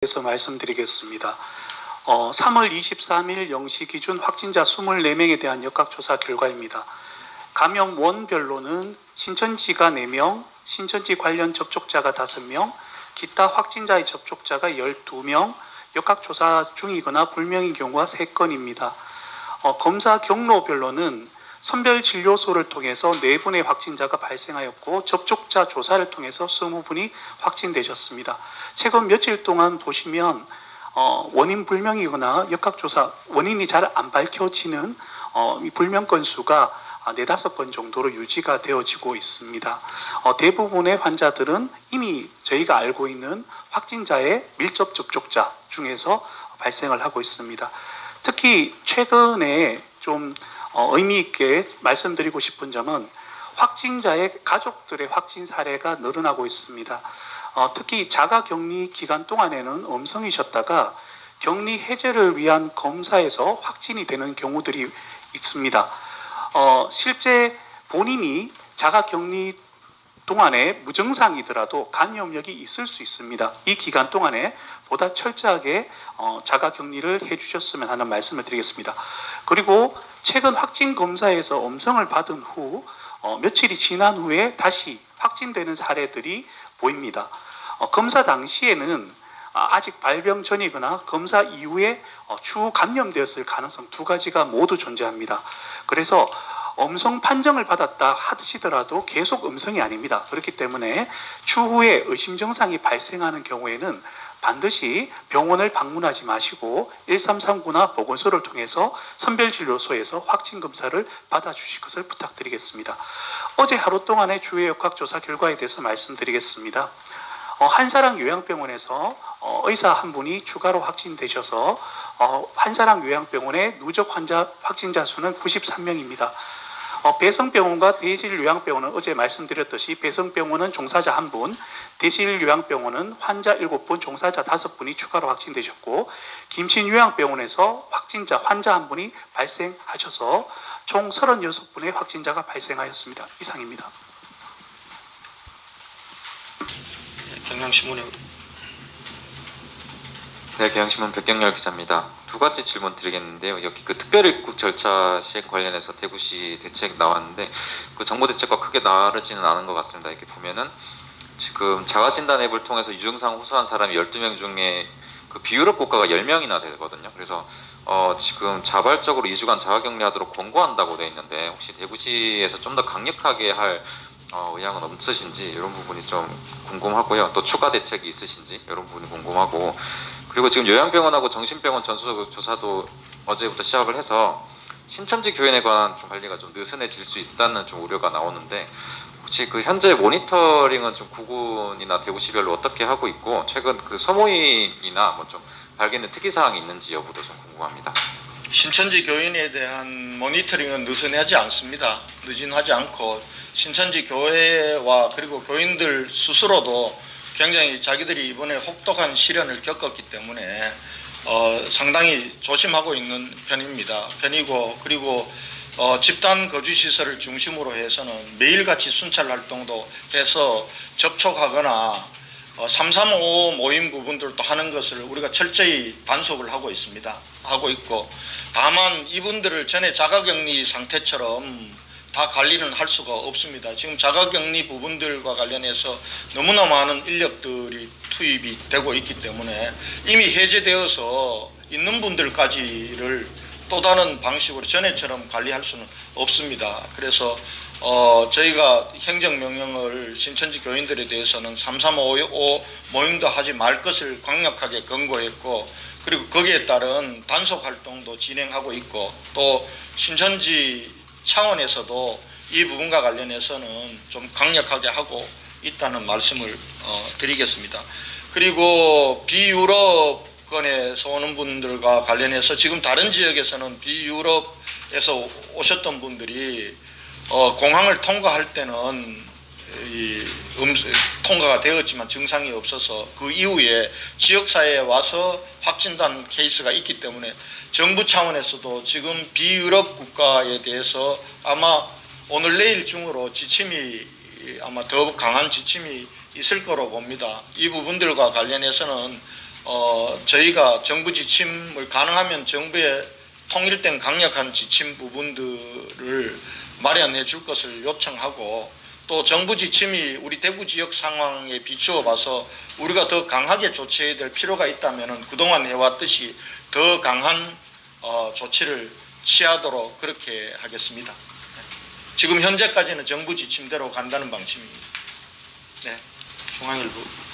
대해서 말씀드리겠습니다. 3월 23일 0시 기준 확진자 24명에 대한 역학조사 결과입니다. 감염원별로는 신천지가 4명, 신천지 관련 접촉자가 5명, 기타 확진자의 접촉자가 12명, 역학조사 중이거나 불명인 경우가 3건입니다. 검사 경로별로는 선별진료소를 통해서 4분의 확진자가 발생하였고 접촉자 조사를 통해서 20분이 확진되셨습니다. 최근 며칠 동안 보시면 원인 불명이거나 역학조사 원인이 잘 안 밝혀지는 불명 건수가 4-5건 정도로 유지가 되어지고 있습니다. 대부분의 환자들은 이미 저희가 알고 있는 확진자의 밀접 접촉자 중에서 발생을 하고 있습니다. 특히 최근에 좀 의미 있게 말씀드리고 싶은 점은 확진자의 가족들의 확진 사례가 늘어나고 있습니다. 특히 자가격리 기간 동안에는 음성이셨다가 격리 해제를 위한 검사에서 확진이 되는 경우들이 있습니다. 실제 본인이 자가격리 동안에 무증상이더라도 감염력이 있을 수 있습니다. 이 기간 동안에 보다 철저하게 자가격리를 해주셨으면 하는 말씀을 드리겠습니다. 그리고 최근 확진 검사에서 음성을 받은 후 며칠이 지난 후에 다시 확진되는 사례들이 보입니다. 검사 당시에는 아직 발병 전이거나 검사 이후에 추후 감염되었을 가능성 2가지가 모두 존재합니다. 그래서 음성 판정을 받았다 하시더라도 계속 음성이 아닙니다. 그렇기 때문에 추후에 의심 증상이 발생하는 경우에는 반드시 병원을 방문하지 마시고 1339나 보건소를 통해서 선별진료소에서 확진검사를 받아주실 것을 부탁드리겠습니다. 어제 하루 동안의 주요 역학조사 결과에 대해서 말씀드리겠습니다. 한사랑 요양병원에서 의사 한 분이 추가로 확진되셔서 한사랑 요양병원의 누적 확진자 수는 93명입니다. 배성병원과 대실요양병원은 어제 말씀드렸듯이 배성병원은 종사자 1분, 대실요양병원은 환자 7분, 종사자 5분이 추가로 확진되셨고 김신요양병원에서 환자 1분이 발생하셔서 총 36분의 확진자가 발생하였습니다. 이상입니다. 경향신문에 네, 경향신문 백경렬 기자입니다. 2가지 질문 드리겠는데요. 여기 그 특별입국 절차 시행 관련해서 대구시 대책 나왔는데 그 정부 대책과 크게 다르지는 않은 것 같습니다. 이렇게 보면은 지금 자가진단 앱을 통해서 유증상 호소한 사람이 12명 중에 그 비유럽 국가가 10명이나 되거든요. 그래서 지금 자발적으로 2주간 자가격리하도록 권고한다고 되어 있는데 혹시 대구시에서 좀 더 강력하게 할 의향은 없으신지 이런 부분이 좀 궁금하고요. 또 추가 대책이 있으신지 이런 부분이 궁금하고, 그리고 지금 요양병원하고 정신병원 전수조사도 어제부터 시작을 해서 신천지 교인에 관한 좀 관리가 좀 느슨해질 수 있다는 좀 우려가 나오는데 혹시 그 현재 모니터링은 좀 구군이나 대구시별로 어떻게 하고 있고 최근 그 소모임이나 뭐 좀 발견된 특이사항이 있는지 여부도 좀 궁금합니다. 신천지 교인에 대한 모니터링은 느슨하지 않습니다. 느슨하지 않고 신천지 교회와 그리고 교인들 스스로도 굉장히 자기들이 이번에 혹독한 시련을 겪었기 때문에 상당히 조심하고 있는 편이고 그리고 집단 거주시설을 중심으로 해서는 매일같이 순찰 활동도 해서 접촉하거나 335 모임 부분들도 하는 것을 우리가 철저히 단속을 하고 있고, 다만 이분들을 전에 자가격리 상태처럼 다 관리는 할 수가 없습니다. 지금 자가격리 부분들과 관련해서 너무나 많은 인력들이 투입이 되고 있기 때문에 이미 해제되어서 있는 분들까지를 또 다른 방식으로 전에처럼 관리할 수는 없습니다. 그래서 저희가 행정명령을 신천지 교인들에 대해서는 3355 모임도 하지 말 것을 강력하게 권고했고, 그리고 거기에 따른 단속 활동도 진행하고 있고, 또 신천지 차원에서도 이 부분과 관련해서는 좀 강력하게 하고 있다는 말씀을 드리겠습니다. 그리고 비유럽권에서 오는 분들과 관련해서 지금 다른 지역에서는 비유럽에서 오셨던 분들이 공항을 통과할 때는 통과가 되었지만 증상이 없어서 그 이후에 지역사회에 와서 확진된 케이스가 있기 때문에 정부 차원에서도 지금 비유럽 국가에 대해서 아마 오늘 내일 중으로 아마 더 강한 지침이 있을 거로 봅니다. 이 부분들과 관련해서는 저희가 정부 지침을 가능하면 정부의 통일된 강력한 지침 부분들을 마련해 줄 것을 요청하고 또 정부 지침이 우리 대구 지역 상황에 비추어 봐서 우리가 더 강하게 조치해야 될 필요가 있다면 그동안 해왔듯이 더 강한 조치를 취하도록 그렇게 하겠습니다. 지금 현재까지는 정부 지침대로 간다는 방침입니다. 네, 중앙일보.